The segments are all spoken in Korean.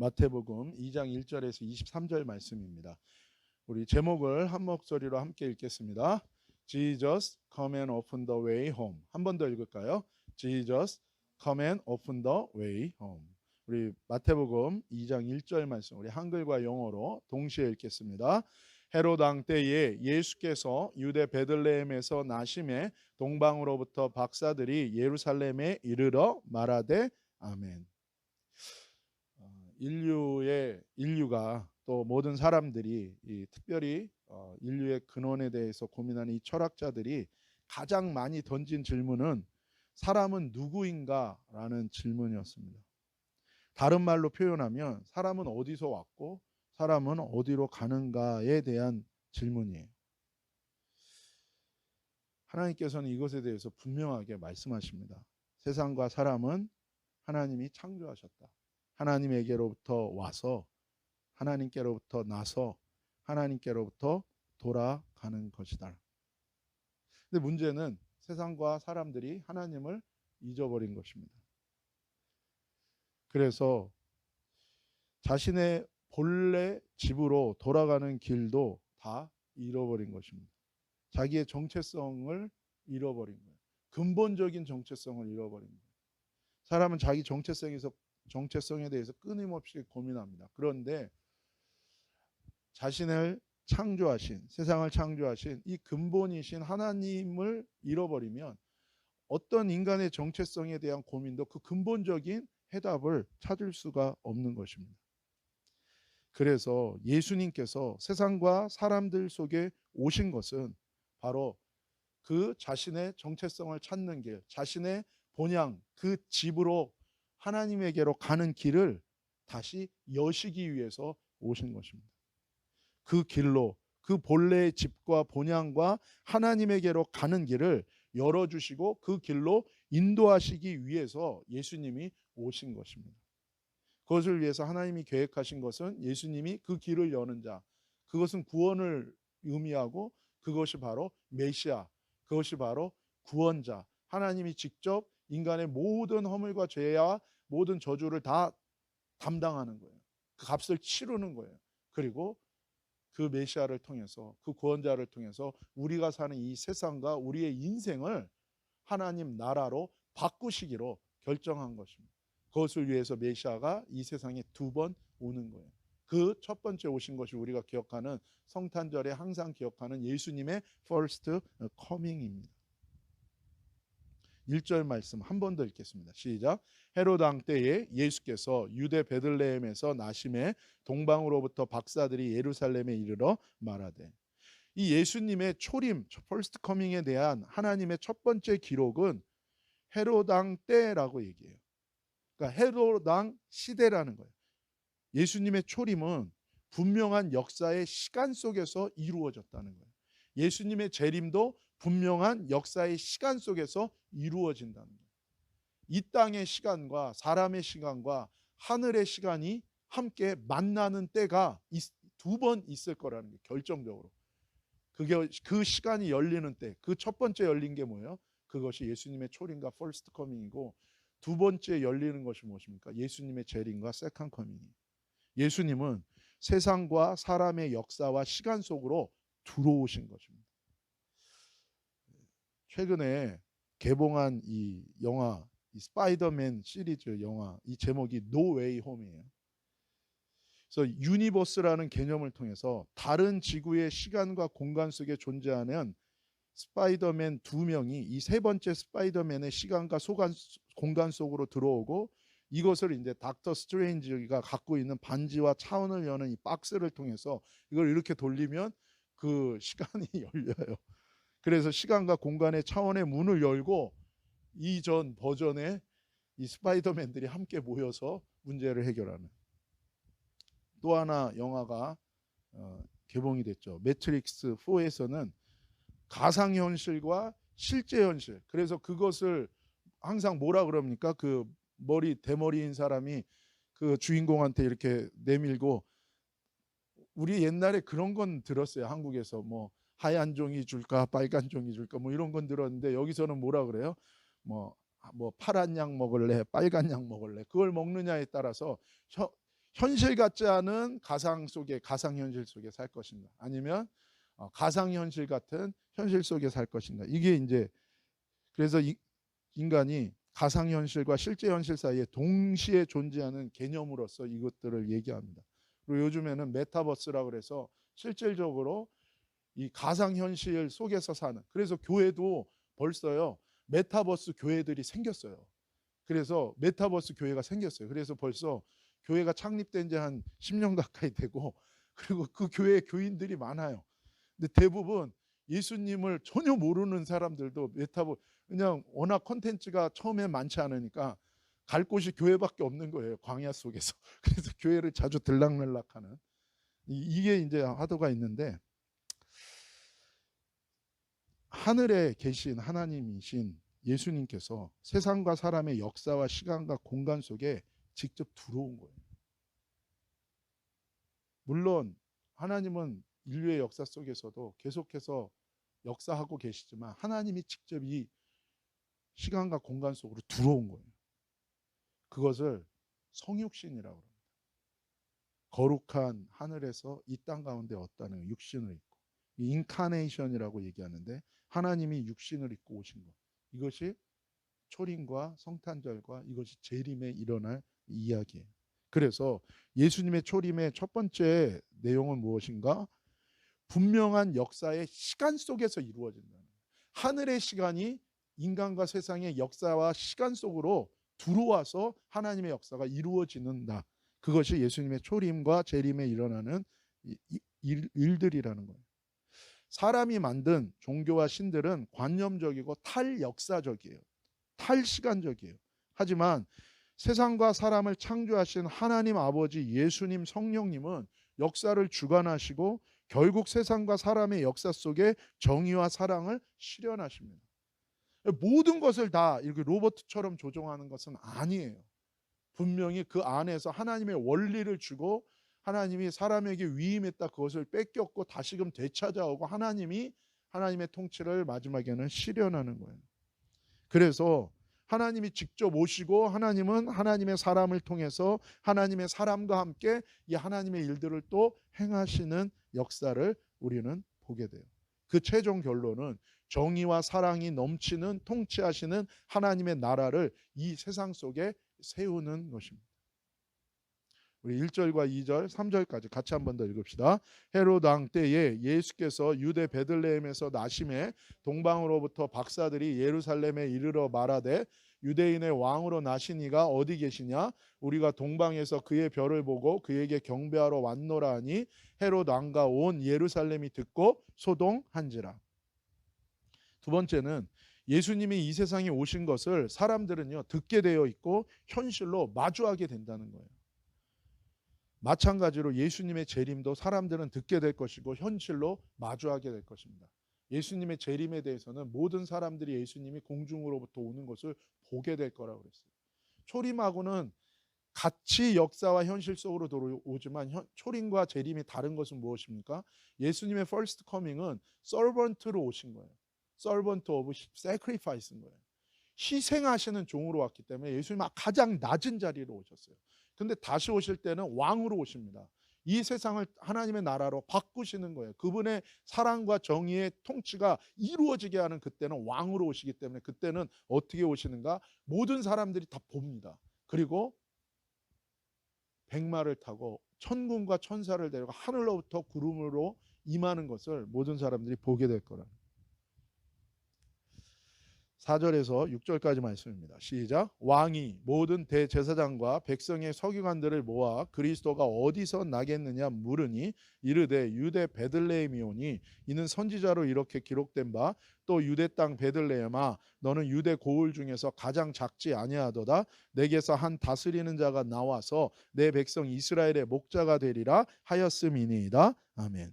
마태복음 2장 1절에서 23절 말씀입니다. 우리 제목을 한 목소리로 함께 읽겠습니다. Jesus, come and open the way home. 한 번 더 읽을까요? Jesus, come and open the way home. 우리 마태복음 2장 1절 말씀 우리 한글과 영어로 동시에 읽겠습니다. 헤롯 왕 때에 예수께서 유대 베들레헴에서 나심에 동방으로부터 박사들이 예루살렘에 이르러 말하되 아멘. 인류가 또 모든 사람들이 특별히 인류의 근원에 대해서 고민하는 이 철학자들이 가장 많이 던진 질문은 사람은 누구인가? 라는 질문이었습니다. 다른 말로 표현하면 사람은 어디서 왔고 사람은 어디로 가는가에 대한 질문이에요. 하나님께서는 이것에 대해서 분명하게 말씀하십니다. 세상과 사람은 하나님이 창조하셨다. 하나님에게로부터 와서 하나님께로부터 나서 하나님께로부터 돌아가는 것이다. 근데 문제는 세상과 사람들이 하나님을 잊어버린 것입니다. 그래서 자신의 본래 집으로 돌아가는 길도 다 잃어버린 것입니다. 자기의 정체성을 잃어버린 거예요. 근본적인 정체성을 잃어버린 거예요. 사람은 자기 정체성에 대해서 끊임없이 고민합니다. 그런데 자신을 창조하신, 세상을 창조하신 이 근본이신 하나님을 잃어버리면 어떤 인간의 정체성에 대한 고민도 그 근본적인 해답을 찾을 수가 없는 것입니다. 그래서 예수님께서 세상과 사람들 속에 오신 것은 바로 그 자신의 정체성을 찾는 길, 자신의 본향, 그 집으로 하나님에게로 가는 길을 다시 여시기 위해서 오신 것입니다. 그 길로, 그 본래의 집과 본향과 하나님에게로 가는 길을 열어주시고 그 길로 인도하시기 위해서 예수님이 오신 것입니다. 그것을 위해서 하나님이 계획하신 것은 예수님이 그 길을 여는 자, 그것은 구원을 의미하고 그것이 바로 메시아, 그것이 바로 구원자, 하나님이 직접 인간의 모든 허물과 죄와 모든 저주를 다 담당하는 거예요. 그 값을 치르는 거예요. 그리고 그 메시아를 통해서, 그 구원자를 통해서 우리가 사는 이 세상과 우리의 인생을 하나님 나라로 바꾸시기로 결정한 것입니다. 그것을 위해서 메시아가 이 세상에 2번 오는 거예요. 그 첫 번째 오신 것이 우리가 기억하는 성탄절에 항상 기억하는 예수님의 first coming입니다. 1절 말씀 한 번 더 읽겠습니다. 시작. 헤롯 왕 때에 예수께서 유대 베들레헴에서 나심에 동방으로부터 박사들이 예루살렘에 이르러 말하되. 이 예수님의 초림, 퍼스트 커밍에 대한 하나님의 첫 번째 기록은 헤롯 왕 때라고 얘기해요. 그러니까 헤롯 왕 시대라는 거예요. 예수님의 초림은 분명한 역사의 시간 속에서 이루어졌다는 거예요. 예수님의 재림도 분명한 역사의 시간 속에서 이루어진다는 거예요. 이 땅의 시간과 사람의 시간과 하늘의 시간이 함께 만나는 때가 2번 있을 거라는 게 결정적으로. 그 시간이 열리는 때, 그 첫 번째 열린 게 뭐예요? 그것이 예수님의 초림과 퍼스트 커밍이고, 두 번째 열리는 것이 무엇입니까? 예수님의 재림과 세컨 커밍이에요. 예수님은 세상과 사람의 역사와 시간 속으로 들어오신 것입니다. 최근에 개봉한 이 영화, 이 스파이더맨 시리즈 영화, 이 제목이 No Way Home이에요. 그래서 유니버스라는 개념을 통해서 다른 지구의 시간과 공간 속에 존재하는 스파이더맨 2명이 이 세 번째 스파이더맨의 시간과 공간 속으로 들어오고, 이것을 이제 닥터 스트레인지가 갖고 있는 반지와 차원을 여는 이 박스를 통해서 이걸 이렇게 돌리면 그 시간이 열려요. 그래서 시간과 공간의 차원의 문을 열고 이전 버전의 이 스파이더맨들이 함께 모여서 문제를 해결하는. 또 하나 영화가 개봉이 됐죠. 매트릭스 4에서는 가상현실과 실제현실, 그래서 그것을 항상 뭐라 그럽니까? 그 대머리인 사람이 그 주인공한테 이렇게 내밀고, 우리 옛날에 그런 건 들었어요. 한국에서 뭐 하얀 종이 줄까 빨간 종이 줄까 뭐 이런 건 들었는데, 여기서는 뭐라 그래요? 뭐 파란 약 먹을래 빨간 약 먹을래, 그걸 먹느냐에 따라서 현실 같지 않은 가상 속에, 가상 현실 속에 살 것인가, 아니면 가상 현실 같은 현실 속에 살 것인가. 이게 이제, 그래서 인간이 가상 현실과 실제 현실 사이에 동시에 존재하는 개념으로서 이것들을 얘기합니다. 그리고 요즘에는 메타버스라고 그래서 실질적으로 이 가상 현실 속에서 사는, 그래서 교회도 벌써요 메타버스 교회들이 생겼어요. 그래서 메타버스 교회가 생겼어요. 그래서 벌써 교회가 창립된 지 한 10년 가까이 되고, 그리고 그 교회 교인들이 많아요. 근데 대부분 예수님을 전혀 모르는 사람들도 그냥 워낙 콘텐츠가 처음에 많지 않으니까 갈 곳이 교회밖에 없는 거예요, 광야 속에서. 그래서 교회를 자주 들락날락하는, 이게 이제 하도가 있는데, 하늘에 계신 하나님이신 예수님께서 세상과 사람의 역사와 시간과 공간 속에 직접 들어온 거예요. 물론 하나님은 인류의 역사 속에서도 계속해서 역사하고 계시지만, 하나님이 직접 이 시간과 공간 속으로 들어온 거예요. 그것을 성육신이라고 합니다. 거룩한 하늘에서 이 땅 가운데 왔다는 육신을 입고, 인카네이션이라고 얘기하는데, 하나님이 육신을 입고 오신 것, 이것이 초림과 성탄절과 이것이 재림에 일어날 이야기예요. 그래서 예수님의 초림의 첫 번째 내용은 무엇인가? 분명한 역사의 시간 속에서 이루어진다는 거예요. 하늘의 시간이 인간과 세상의 역사와 시간 속으로 들어와서 하나님의 역사가 이루어지는다. 그것이 예수님의 초림과 재림에 일어나는 일들이라는 거예요. 사람이 만든 종교와 신들은 관념적이고 탈역사적이에요. 탈시간적이에요. 하지만 세상과 사람을 창조하신 하나님 아버지 예수님 성령님은 역사를 주관하시고 결국 세상과 사람의 역사 속에 정의와 사랑을 실현하십니다. 모든 것을 다 이렇게 로봇처럼 조종하는 것은 아니에요. 분명히 그 안에서 하나님의 원리를 주고, 하나님이 사람에게 위임했다 그것을 뺏겼고 다시금 되찾아오고, 하나님의 통치를 마지막에는 실현하는 거예요. 그래서 하나님이 직접 오시고, 하나님은 하나님의 사람을 통해서 하나님의 사람과 함께 이 하나님의 일들을 또 행하시는 역사를 우리는 보게 돼요. 그 최종 결론은 정의와 사랑이 넘치는 통치하시는 하나님의 나라를 이 세상 속에 세우는 것입니다. 우리 1절과 2절, 3절까지 같이 한 번 더 읽읍시다. 헤롯 왕 때에 예수께서 유대 베들레헴에서 나심에 동방으로부터 박사들이 예루살렘에 이르러 말하되, 유대인의 왕으로 나신 이가 어디 계시냐? 우리가 동방에서 그의 별을 보고 그에게 경배하러 왔노라 하니, 헤롯 왕과 온 예루살렘이 듣고 소동한지라. 두 번째는 예수님이 이 세상에 오신 것을 사람들은요 듣게 되어 있고 현실로 마주하게 된다는 거예요. 마찬가지로 예수님의 재림도 사람들은 듣게 될 것이고 현실로 마주하게 될 것입니다. 예수님의 재림에 대해서는 모든 사람들이 예수님이 공중으로부터 오는 것을 보게 될 거라고 그랬어요. 초림하고는 같이 역사와 현실 속으로 들어오지만 초림과 재림이 다른 것은 무엇입니까? 예수님의 first coming은 servant로 오신 거예요. servant of sacrifice인 거예요. 희생하시는 종으로 왔기 때문에 예수님은 가장 낮은 자리로 오셨어요. 근데 다시 오실 때는 왕으로 오십니다. 이 세상을 하나님의 나라로 바꾸시는 거예요. 그분의 사랑과 정의의 통치가 이루어지게 하는, 그때는 왕으로 오시기 때문에, 그때는 어떻게 오시는가? 모든 사람들이 다 봅니다. 그리고 백마를 타고 천군과 천사를 데리고 하늘로부터 구름으로 임하는 것을 모든 사람들이 보게 될 거라. 4절에서 6절까지 말씀입니다. 시작. 왕이 모든 대제사장과 백성의 서기관들을 모아 그리스도가 어디서 나겠느냐 물으니, 이르되 유대 베들레헴이오니 이는 선지자로 이렇게 기록된 바, 또 유대 땅 베들레헴아 너는 유대 고을 중에서 가장 작지 아니하도다. 내게서 한 다스리는 자가 나와서 내 백성 이스라엘의 목자가 되리라 하였음이니이다. 아멘.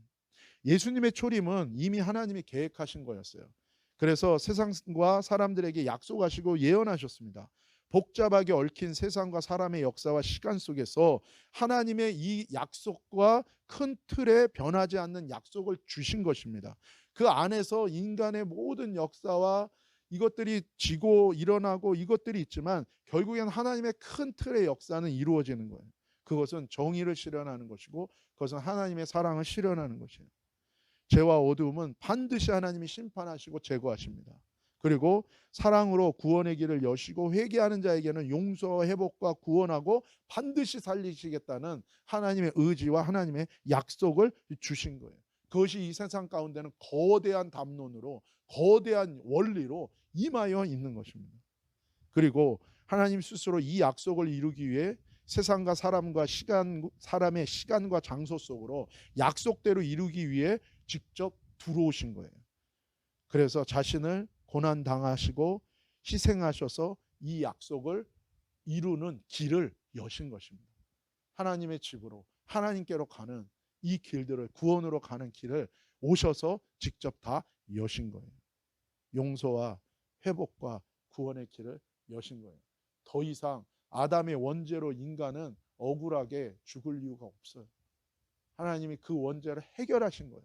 예수님의 초림은 이미 하나님이 계획하신 거였어요. 그래서 세상과 사람들에게 약속하시고 예언하셨습니다. 복잡하게 얽힌 세상과 사람의 역사와 시간 속에서 하나님의 이 약속과 큰 틀에 변하지 않는 약속을 주신 것입니다. 그 안에서 인간의 모든 역사와 이것들이 지고 일어나고 이것들이 있지만 결국엔 하나님의 큰 틀의 역사는 이루어지는 거예요. 그것은 정의를 실현하는 것이고 그것은 하나님의 사랑을 실현하는 것이에요. 죄와 어두움은 반드시 하나님이 심판하시고 제거하십니다. 그리고 사랑으로 구원의 길을 여시고 회개하는 자에게는 용서와 회복과 구원하고 반드시 살리시겠다는 하나님의 의지와 하나님의 약속을 주신 거예요. 그것이 이 세상 가운데는 거대한 담론으로 거대한 원리로 임하여 있는 것입니다. 그리고 하나님 스스로 이 약속을 이루기 위해 세상과 사람의 시간과 장소 속으로 약속대로 이루기 위해 직접 들어오신 거예요. 그래서 자신을 고난 당하시고 희생하셔서 이 약속을 이루는 길을 여신 것입니다. 하나님의 집으로 하나님께로 가는 이 길들을 구원으로 가는 길을 오셔서 직접 다 여신 거예요. 용서와 회복과 구원의 길을 여신 거예요. 더 이상 아담의 원죄로 인간은 억울하게 죽을 이유가 없어요. 하나님이 그 원죄를 해결하신 거예요.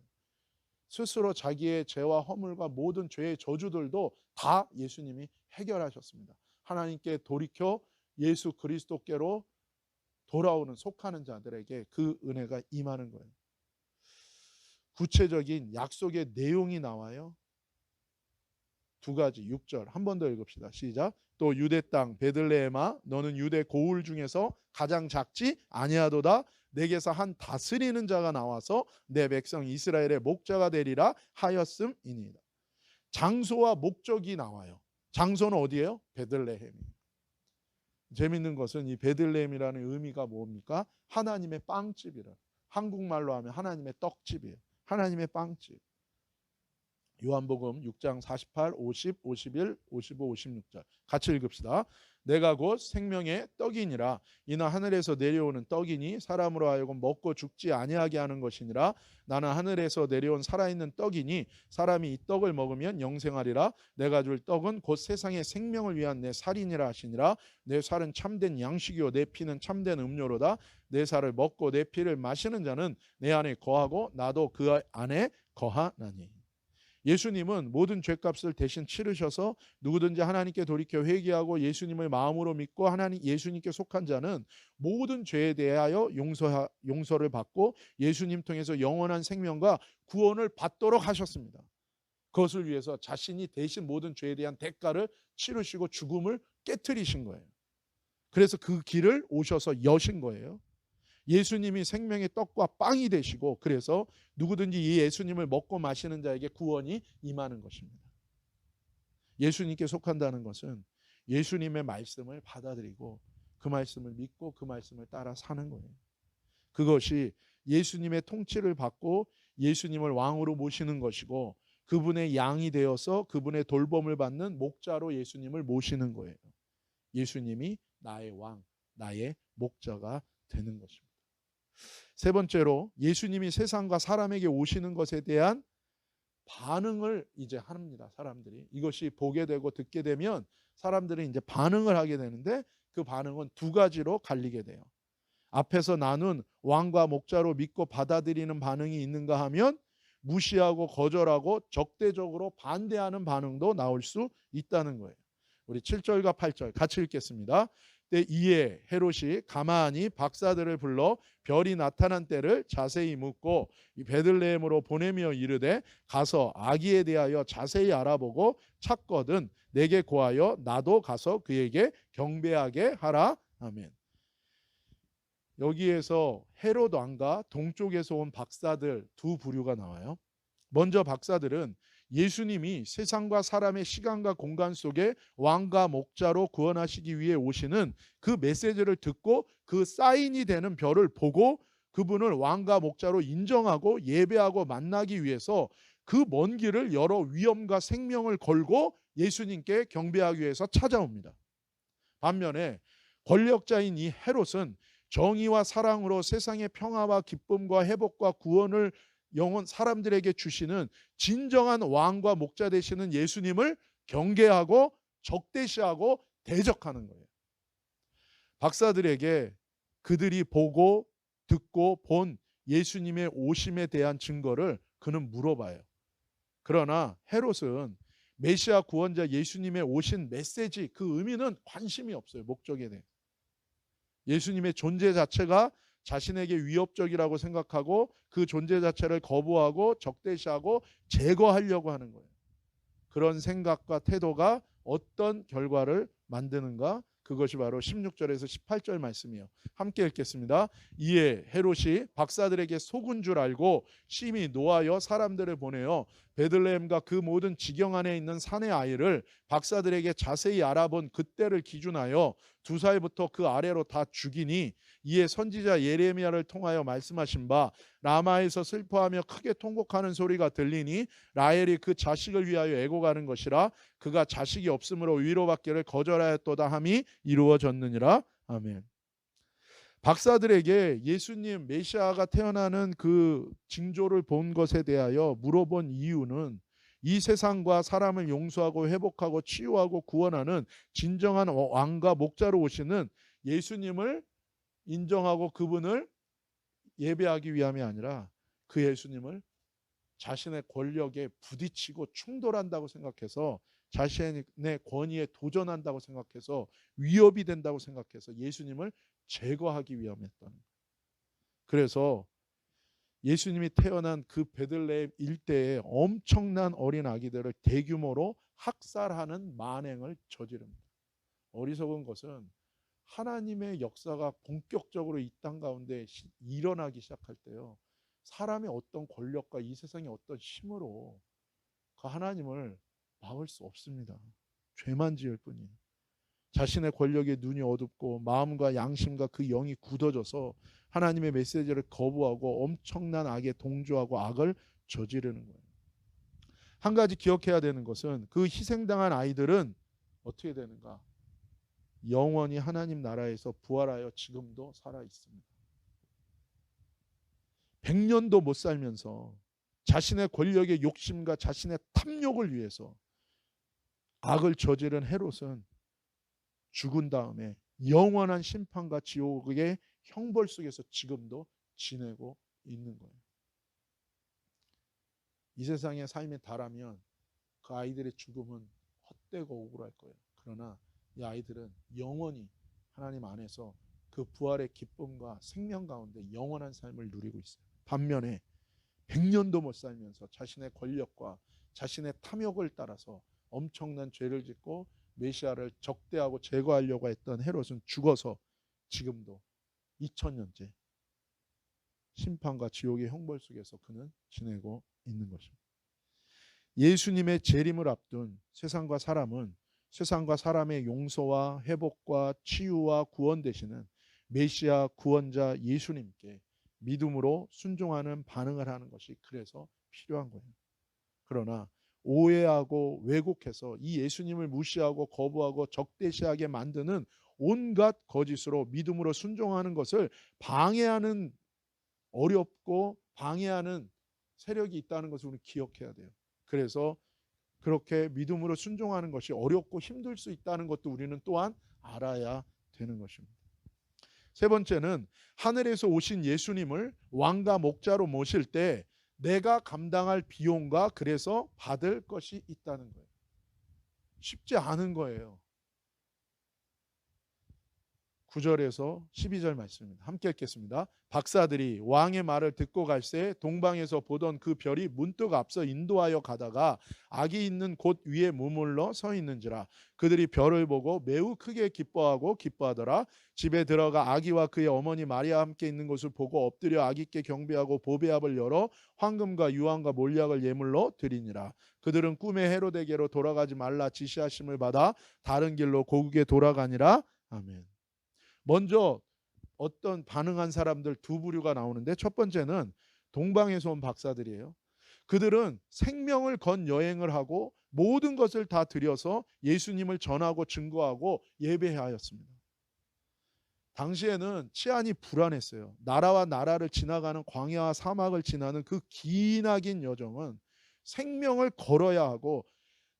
스스로 자기의 죄와 허물과 모든 죄의 저주들도 다 예수님이 해결하셨습니다. 하나님께 돌이켜 예수 그리스도께로 돌아오는 속하는 자들에게 그 은혜가 임하는 거예요. 구체적인 약속의 내용이 나와요. 두 가지 6절 한 번 더 읽읍시다. 시작. 또 유대 땅 베들레헴아 너는 유대 고을 중에서 가장 작지 아니하도다. 내게서 한 다스리는 자가 나와서 내 백성 이스라엘의 목자가 되리라 하였음이니이다. 장소와 목적이 나와요. 장소는 어디예요? 베들레헴이에요. 재밌는 것은 이 베들레헴이라는 의미가 뭡니까? 하나님의 빵집이라. 한국말로 하면 하나님의 떡집이에요. 하나님의 빵집. 요한복음 6장 48, 50, 51, 55, 56절 같이 읽읍시다. 내가 곧 생명의 떡이니라. 이는 하늘에서 내려오는 떡이니 사람으로 하여금 먹고 죽지 아니하게 하는 것이니라. 나는 하늘에서 내려온 살아있는 떡이니 사람이 이 떡을 먹으면 영생하리라. 내가 줄 떡은 곧 세상의 생명을 위한 내 살이니라 하시니라. 내 살은 참된 양식이요 내 피는 참된 음료로다. 내 살을 먹고 내 피를 마시는 자는 내 안에 거하고 나도 그 안에 거하나니. 예수님은 모든 죄값을 대신 치르셔서 누구든지 하나님께 돌이켜 회개하고 예수님을 마음으로 믿고 예수님께 속한 자는 모든 죄에 대하여 용서를 받고 예수님 통해서 영원한 생명과 구원을 받도록 하셨습니다. 그것을 위해서 자신이 대신 모든 죄에 대한 대가를 치르시고 죽음을 깨트리신 거예요. 그래서 그 길을 오셔서 여신 거예요. 예수님이 생명의 떡과 빵이 되시고 그래서 누구든지 이 예수님을 먹고 마시는 자에게 구원이 임하는 것입니다. 예수님께 속한다는 것은 예수님의 말씀을 받아들이고 그 말씀을 믿고 그 말씀을 따라 사는 거예요. 그것이 예수님의 통치를 받고 예수님을 왕으로 모시는 것이고 그분의 양이 되어서 그분의 돌봄을 받는 목자로 예수님을 모시는 거예요. 예수님이 나의 왕, 나의 목자가 되는 것입니다. 세 번째로 예수님이 세상과 사람에게 오시는 것에 대한 반응을 이제 합니다. 사람들이 이것이 보게 되고 듣게 되면 사람들이 이제 반응을 하게 되는데 그 반응은 두 가지로 갈리게 돼요. 앞에서 나눈 왕과 목자로 믿고 받아들이는 반응이 있는가 하면 무시하고 거절하고 적대적으로 반대하는 반응도 나올 수 있다는 거예요. 우리 7절과 8절 같이 읽겠습니다. 이에 헤롯이 가만히 박사들을 불러 별이 나타난 때를 자세히 묻고 베들레헴으로 보내며 이르되 가서 아기에 대하여 자세히 알아보고 찾거든 내게 고하여 나도 가서 그에게 경배하게 하라. 아멘. 여기에서 헤롯 왕과 동쪽에서 온 박사들 두 부류가 나와요. 먼저 박사들은 예수님이 세상과 사람의 시간과 공간 속에 왕과 목자로 구원하시기 위해 오시는 그 메시지를 듣고 그 사인이 되는 별을 보고 그분을 왕과 목자로 인정하고 예배하고 만나기 위해서 그 먼 길을 여러 위험과 생명을 걸고 예수님께 경배하기 위해서 찾아옵니다. 반면에 권력자인 이 헤롯은 정의와 사랑으로 세상의 평화와 기쁨과 회복과 구원을 영원 사람들에게 주시는 진정한 왕과 목자 되시는 예수님을 경계하고 적대시하고 대적하는 거예요. 박사들에게 그들이 보고 듣고 본 예수님의 오심에 대한 증거를 그는 물어봐요. 그러나 헤롯은 메시아 구원자 예수님의 오신 메시지 그 의미는 관심이 없어요. 목적에 대해. 예수님의 존재 자체가 자신에게 위협적이라고 생각하고 그 존재 자체를 거부하고 적대시하고 제거하려고 하는 거예요. 그런 생각과 태도가 어떤 결과를 만드는가? 그것이 바로 16절에서 18절 말씀이에요. 함께 읽겠습니다. 이에 헤롯이 박사들에게 속은 줄 알고 심히 노하여 사람들을 보내어 베들레헴과 그 모든 지경 안에 있는 산의 아이를 박사들에게 자세히 알아본 그때를 기준하여 2살부터 그 아래로 다 죽이니, 이에 선지자 예레미야를 통하여 말씀하신 바 라마에서 슬퍼하며 크게 통곡하는 소리가 들리니 라헬이 그 자식을 위하여 애고가는 것이라. 그가 자식이 없으므로 위로받기를 거절하였도다 함이 이루어졌느니라. 아멘. 박사들에게 예수님 메시아가 태어나는 그 징조를 본 것에 대하여 물어본 이유는 이 세상과 사람을 용서하고 회복하고 치유하고 구원하는 진정한 왕과 목자로 오시는 예수님을 인정하고 그분을 예배하기 위함이 아니라 그 예수님을 자신의 권력에 부딪히고 충돌한다고 생각해서, 자신의 권위에 도전한다고 생각해서, 위협이 된다고 생각해서 예수님을 제거하기 위함이었다는 거예요. 그래서 예수님이 태어난 그 베들레헴 일대에 엄청난 어린 아기들을 대규모로 학살하는 만행을 저지릅니다. 어리석은 것은 하나님의 역사가 본격적으로 이 땅 가운데 일어나기 시작할 때요, 사람의 어떤 권력과 이 세상의 어떤 힘으로 그 하나님을 막을 수 없습니다. 죄만 지을 뿐이에요. 자신의 권력에 눈이 어둡고 마음과 양심과 그 영이 굳어져서 하나님의 메시지를 거부하고 엄청난 악에 동조하고 악을 저지르는 거예요. 한 가지 기억해야 되는 것은 그 희생당한 아이들은 어떻게 되는가? 영원히 하나님 나라에서 부활하여 지금도 살아 있습니다. 100년도 못 살면서 자신의 권력의 욕심과 자신의 탐욕을 위해서 악을 저지른 헤롯은 죽은 다음에 영원한 심판과 지옥의 형벌 속에서 지금도 지내고 있는 거예요. 이 세상의 삶에 달하면 그 아이들의 죽음은 헛되고 억울할 거예요. 그러나 이 아이들은 영원히 하나님 안에서 그 부활의 기쁨과 생명 가운데 영원한 삶을 누리고 있어요. 반면에 100년도 못 살면서 자신의 권력과 자신의 탐욕을 따라서 엄청난 죄를 짓고 메시아를 적대하고 제거하려고 했던 헤롯은 죽어서 지금도 2000년째 심판과 지옥의 형벌 속에서 그는 지내고 있는 것입니다. 예수님의 재림을 앞둔 세상과 사람은 세상과 사람의 용서와 회복과 치유와 구원 되시는 메시아 구원자 예수님께 믿음으로 순종하는 반응을 하는 것이 그래서 필요한 거예요. 그러나 오해하고 왜곡해서 이 예수님을 무시하고 거부하고 적대시하게 만드는 온갖 거짓으로 믿음으로 순종하는 것을 방해하는, 어렵고 방해하는 세력이 있다는 것을 우리는 기억해야 돼요. 그래서 그렇게 믿음으로 순종하는 것이 어렵고 힘들 수 있다는 것도 우리는 또한 알아야 되는 것입니다. 세 번째는 하늘에서 오신 예수님을 왕과 목자로 모실 때 내가 감당할 비용과 그래서 받을 것이 있다는 거예요. 쉽지 않은 거예요. 9절에서 12절 말씀입니다. 함께 읽겠습니다. 박사들이 왕의 말을 듣고 갈새 동방에서 보던 그 별이 문득 앞서 인도하여 가다가 아기 있는 곳 위에 머물러 서 있는지라. 그들이 별을 보고 매우 크게 기뻐하더라. 집에 들어가 아기와 그의 어머니 마리아 함께 있는 것을 보고 엎드려 아기께 경배하고 보배압을 열어 황금과 유황과 몰약을 예물로 드리니라. 그들은 꿈에 헤롯에게로 돌아가지 말라 지시하심을 받아 다른 길로 고국에 돌아가니라. 아멘. 먼저 어떤 반응한 사람들 두 부류가 나오는데, 첫 번째는 동방에서 온 박사들이에요. 그들은 생명을 건 여행을 하고 모든 것을 다 들여서 예수님을 전하고 증거하고 예배하였습니다. 당시에는 치안이 불안했어요. 나라와 나라를 지나가는 광야와 사막을 지나는 그 기나긴 여정은 생명을 걸어야 하고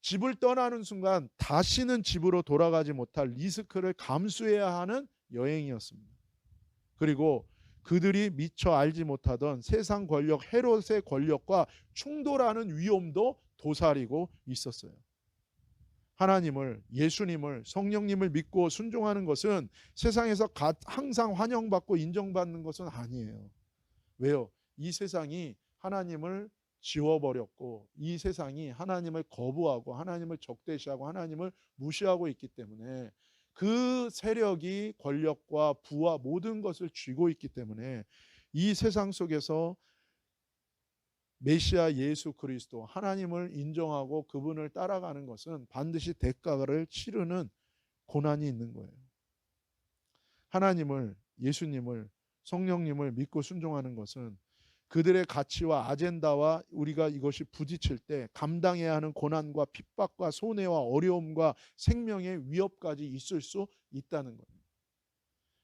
집을 떠나는 순간 다시는 집으로 돌아가지 못할 리스크를 감수해야 하는 여행이었습니다. 그리고 그들이 미처 알지 못하던 세상 권력 헤롯의 권력과 충돌하는 위험도 도사리고 있었어요. 하나님을, 예수님을, 성령님을 믿고 순종하는 것은 세상에서 항상 환영받고 인정받는 것은 아니에요. 왜요? 이 세상이 하나님을 지워버렸고, 이 세상이 하나님을 거부하고 하나님을 적대시하고 하나님을 무시하고 있기 때문에, 그 세력이 권력과 부와 모든 것을 쥐고 있기 때문에 이 세상 속에서 메시아 예수 그리스도, 하나님을 인정하고 그분을 따라가는 것은 반드시 대가를 치르는 고난이 있는 거예요. 하나님을, 예수님을, 성령님을 믿고 순종하는 것은 그들의 가치와 아젠다와 우리가 이것이 부딪힐 때 감당해야 하는 고난과 핍박과 손해와 어려움과 생명의 위협까지 있을 수 있다는 거예요.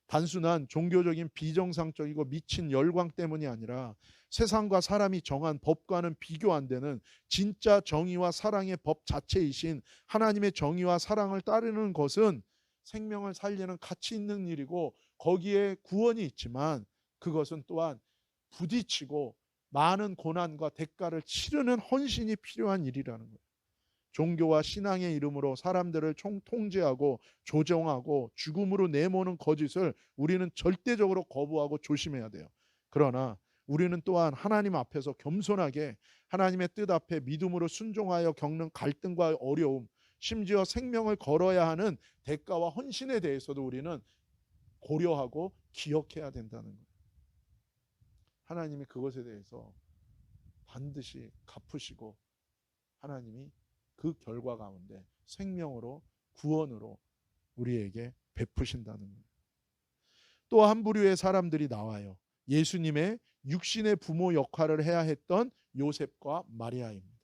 단순한 종교적인 비정상적이고 미친 열광 때문이 아니라 세상과 사람이 정한 법과는 비교 안 되는 진짜 정의와 사랑의 법 자체이신 하나님의 정의와 사랑을 따르는 것은 생명을 살리는 가치 있는 일이고, 거기에 구원이 있지만 그것은 또한 부딪히고 많은 고난과 대가를 치르는 헌신이 필요한 일이라는 거예요. 종교와 신앙의 이름으로 사람들을 통제하고 조정하고 죽음으로 내모는 거짓을 우리는 절대적으로 거부하고 조심해야 돼요. 그러나 우리는 또한 하나님 앞에서 겸손하게 하나님의 뜻 앞에 믿음으로 순종하여 겪는 갈등과 어려움, 심지어 생명을 걸어야 하는 대가와 헌신에 대해서도 우리는 고려하고 기억해야 된다는 거예요. 하나님이 그것에 대해서 반드시 갚으시고 하나님이 그 결과 가운데 생명으로, 구원으로 우리에게 베푸신다는 거예요. 또 한 부류의 사람들이 나와요. 예수님의 육신의 부모 역할을 해야 했던 요셉과 마리아입니다.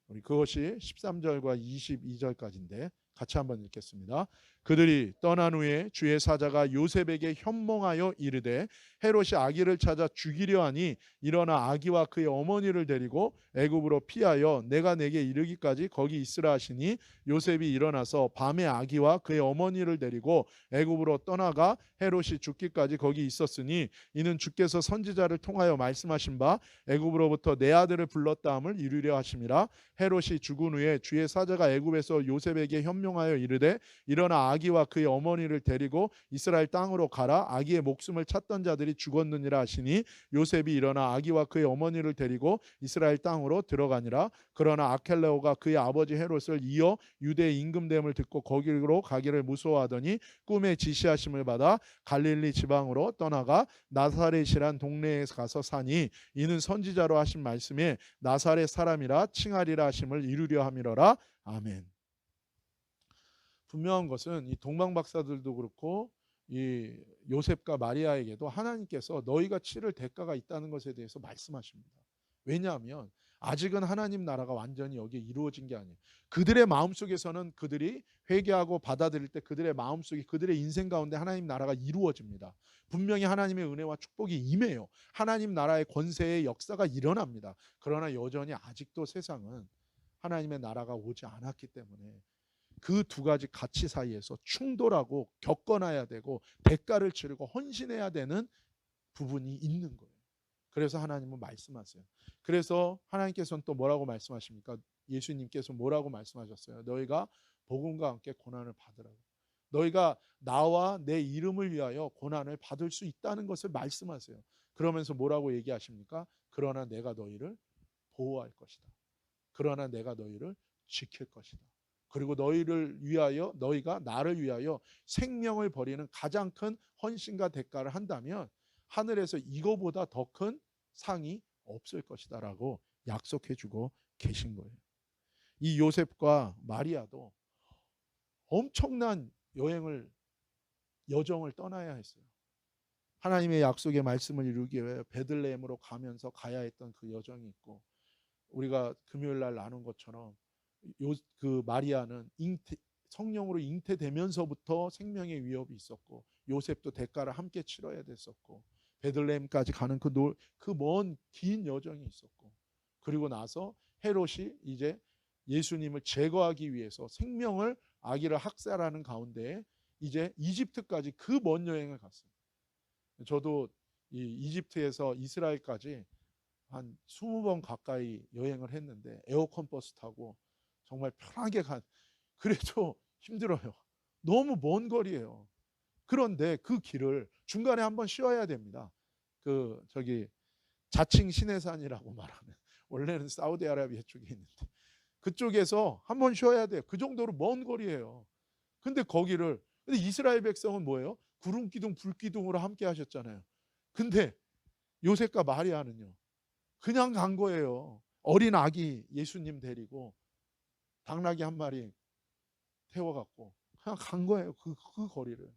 우리 그것이 13절과 22절까지인데 같이 한번 읽겠습니다. 그들이 떠난 후에 주의 사자가 요셉에게 현몽하여 이르되 헤롯이 아기를 찾아 죽이려 하니 일어나 아기와 그의 어머니를 데리고 애굽으로 피하여 내가 내게 이르기까지 거기 있으라 하시니 요셉이 일어나서 밤에 아기와 그의 어머니를 데리고 애굽으로 떠나가 헤롯이 죽기까지 거기 있었으니 이는 주께서 선지자를 통하여 말씀하신 바 애굽으로부터 내 아들을 불렀다 함을 이루려 하심이라. 헤롯이 죽은 후에 주의 사자가 애굽에서 요셉에게 현명하여 이르되 일어나 아기와 그의 어머니를 데리고 이스라엘 땅으로 가라. 아기의 목숨을 찾던 자들이 죽었느니라 하시니 요셉이 일어나 아기와 그의 어머니를 데리고 이스라엘 땅으로 들어가니라. 그러나 아켈레오가 그의 아버지 헤롯을 이어 유대의 임금됨을 듣고 거기로 가기를 무서워하더니 꿈에 지시하심을 받아 갈릴리 지방으로 떠나가 나사렛이란 동네에 가서 사니 이는 선지자로 하신 말씀에 나사렛 사람이라 칭하리라 하심을 이루려 함이로라. 아멘. 분명한 것은 이 동방 박사들도 그렇고 이 요셉과 마리아에게도 하나님께서 너희가 치를 대가가 있다는 것에 대해서 말씀하십니다. 왜냐하면 아직은 하나님 나라가 완전히 여기에 이루어진 게 아니에요. 그들의 마음속에서는 그들이 회개하고 받아들일 때 그들의 마음속에 그들의 인생 가운데 하나님 나라가 이루어집니다. 분명히 하나님의 은혜와 축복이 임해요. 하나님 나라의 권세의 역사가 일어납니다. 그러나 여전히 아직도 세상은 하나님의 나라가 오지 않았기 때문에 그 두 가지 가치 사이에서 충돌하고 겪어놔야 되고 대가를 치르고 헌신해야 되는 부분이 있는 거예요. 그래서 하나님은 말씀하세요. 그래서 하나님께서는 또 뭐라고 말씀하십니까? 예수님께서 뭐라고 말씀하셨어요? 너희가 복음과 함께 고난을 받으라고. 너희가 나와 내 이름을 위하여 고난을 받을 수 있다는 것을 말씀하세요. 그러면서 뭐라고 얘기하십니까? 그러나 내가 너희를 보호할 것이다. 그러나 내가 너희를 지킬 것이다. 그리고 너희를 위하여, 너희가 나를 위하여 생명을 버리는 가장 큰 헌신과 대가를 한다면 하늘에서 이거보다 더 큰 상이 없을 것이다 라고 약속해 주고 계신 거예요. 이 요셉과 마리아도 엄청난 여정을 떠나야 했어요. 하나님의 약속의 말씀을 이루기 위해 베들레헴으로 가면서 가야 했던 그 여정이 있고, 우리가 금요일 날 나눈 것처럼 그 마리아는 성령으로 잉태되면서부터 생명의 위협이 있었고, 요셉도 대가를 함께 치러야 됐었고, 베들레헴까지 가는 그 먼 긴 여정이 있었고, 그리고 나서 헤롯이 이제 예수님을 제거하기 위해서 생명을 아기를 학살하는 가운데 이제 이집트까지 그 먼 여행을 갔어요. 저도 이 이집트에서 이스라엘까지 한 20번 가까이 여행을 했는데 에어컨 버스 타고 정말 편하게 간 그래도 힘들어요. 너무 먼 거리예요. 그런데 그 길을 중간에 한번 쉬어야 됩니다. 자칭 시내산이라고 말하는, 원래는 사우디아라비아 쪽에 있는데 그쪽에서 한번 쉬어야 돼요. 그 정도로 먼 거리예요. 근데 이스라엘 백성은 뭐예요? 구름 기둥 불 기둥으로 함께 하셨잖아요. 근데 요셉과 마리아는요, 그냥 간 거예요. 어린 아기 예수님 데리고 당나귀 한 마리 태워갖고 그냥 간 거예요. 그 거리를.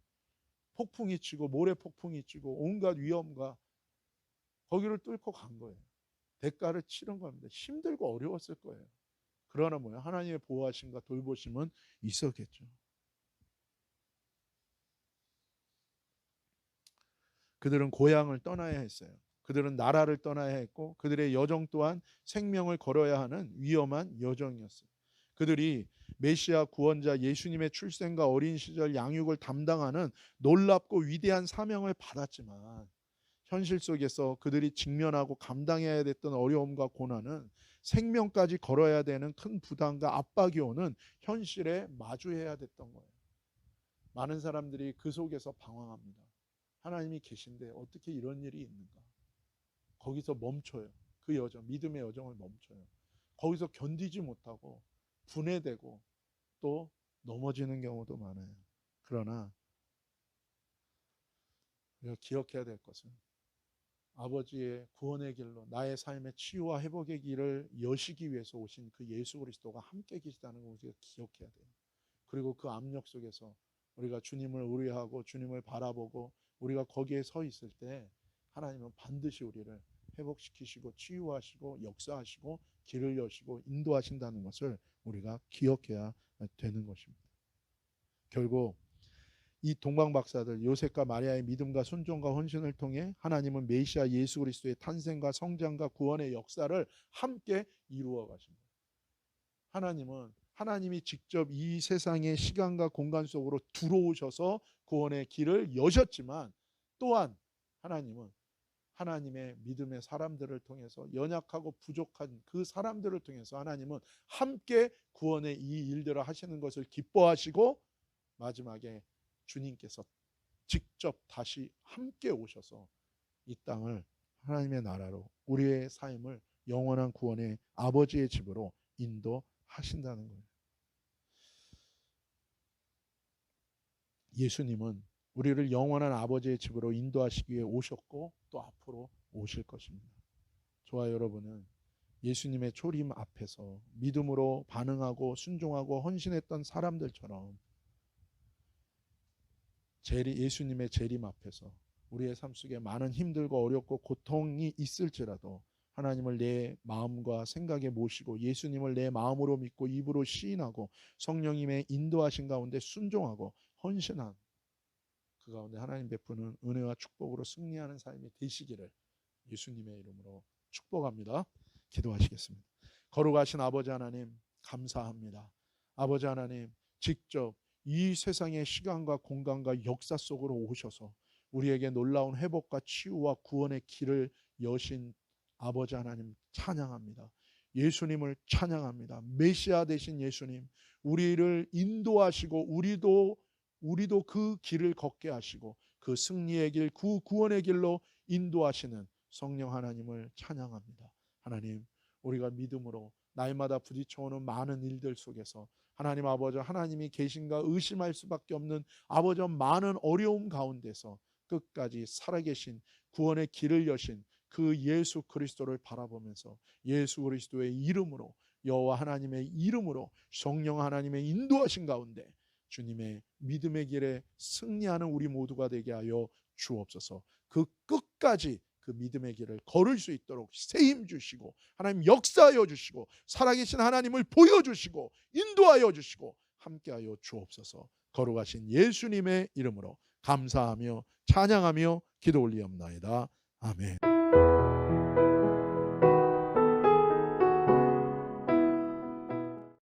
폭풍이 치고 모래 폭풍이 치고 온갖 위험과 거기를 뚫고 간 거예요. 대가를 치른 겁니다. 힘들고 어려웠을 거예요. 그러나 뭐예요? 하나님의 보호하심과 돌보심은 있었겠죠. 그들은 고향을 떠나야 했어요. 그들은 나라를 떠나야 했고 그들의 여정 또한 생명을 걸어야 하는 위험한 여정이었어요. 그들이 메시아 구원자 예수님의 출생과 어린 시절 양육을 담당하는 놀랍고 위대한 사명을 받았지만 현실 속에서 그들이 직면하고 감당해야 됐던 어려움과 고난은 생명까지 걸어야 되는 큰 부담과 압박이 오는 현실에 마주해야 됐던 거예요. 많은 사람들이 그 속에서 방황합니다. 하나님이 계신데 어떻게 이런 일이 있는가? 거기서 멈춰요. 그 여정, 믿음의 여정을 멈춰요. 거기서 견디지 못하고 분해되고 또 넘어지는 경우도 많아요. 그러나 우리가 기억해야 될 것은 아버지의 구원의 길로 나의 삶의 치유와 회복의 길을 여시기 위해서 오신 그 예수 그리스도가 함께 계시다는 것을 우리가 기억해야 돼요. 그리고 그 압력 속에서 우리가 주님을 의뢰하고 주님을 바라보고 우리가 거기에 서 있을 때 하나님은 반드시 우리를 회복시키시고 치유하시고 역사하시고 길을 여시고 인도하신다는 것을 우리가 기억해야 되는 것입니다. 결국 이 동방박사들 요셉과 마리아의 믿음과 순종과 헌신을 통해 하나님은 메시아 예수 그리스도의 탄생과 성장과 구원의 역사를 함께 이루어 가십니다. 하나님이 직접 이 세상의 시간과 공간 속으로 들어오셔서 구원의 길을 여셨지만 또한 하나님은 하나님의 믿음의 사람들을 통해서 연약하고 부족한 그 사람들을 통해서 하나님은 함께 구원의 이 일들을 하시는 것을 기뻐하시고 마지막에 주님께서 직접 다시 함께 오셔서 이 땅을 하나님의 나라로 우리의 삶을 영원한 구원의 아버지의 집으로 인도하신다는 거예요. 예수님은 우리를 영원한 아버지의 집으로 인도하시기 위해 오셨고 또 앞으로 오실 것입니다. 저와 여러분은 예수님의 초림 앞에서 믿음으로 반응하고 순종하고 헌신했던 사람들처럼 예수님의 재림 앞에서 우리의 삶 속에 많은 힘들고 어렵고 고통이 있을지라도 하나님을 내 마음과 생각에 모시고 예수님을 내 마음으로 믿고 입으로 시인하고 성령님의 인도하신 가운데 순종하고 헌신한 그 가운데 하나님 베푸는 은혜와 축복으로 승리하는 삶이 되시기를 예수님의 이름으로 축복합니다. 기도하시겠습니다. 거룩하신 아버지 하나님 감사합니다. 아버지 하나님 직접 이 세상의 시간과 공간과 역사 속으로 오셔서 우리에게 놀라운 회복과 치유와 구원의 길을 여신 아버지 하나님 찬양합니다. 예수님을 찬양합니다. 메시아 되신 예수님, 우리를 인도하시고 우리도 그 길을 걷게 하시고 그 승리의 길, 그 구원의 길로 인도하시는 성령 하나님을 찬양합니다. 하나님, 우리가 믿음으로 날마다 부딪혀오는 많은 일들 속에서 하나님 아버지 하나님이 계신가 의심할 수밖에 없는 아버지 많은 어려움 가운데서 끝까지 살아계신 구원의 길을 여신 그 예수 그리스도를 바라보면서 예수 그리스도의 이름으로 여호와 하나님의 이름으로 성령 하나님의 인도하신 가운데 주님의 믿음의 길에 승리하는 우리 모두가 되게 하여 주옵소서. 그 끝까지 그 믿음의 길을 걸을 수 있도록 세임 주시고 하나님 역사하여 주시고 살아계신 하나님을 보여주시고 인도하여 주시고 함께하여 주옵소서. 거룩하신 예수님의 이름으로 감사하며 찬양하며 기도 올리옵나이다. 아멘.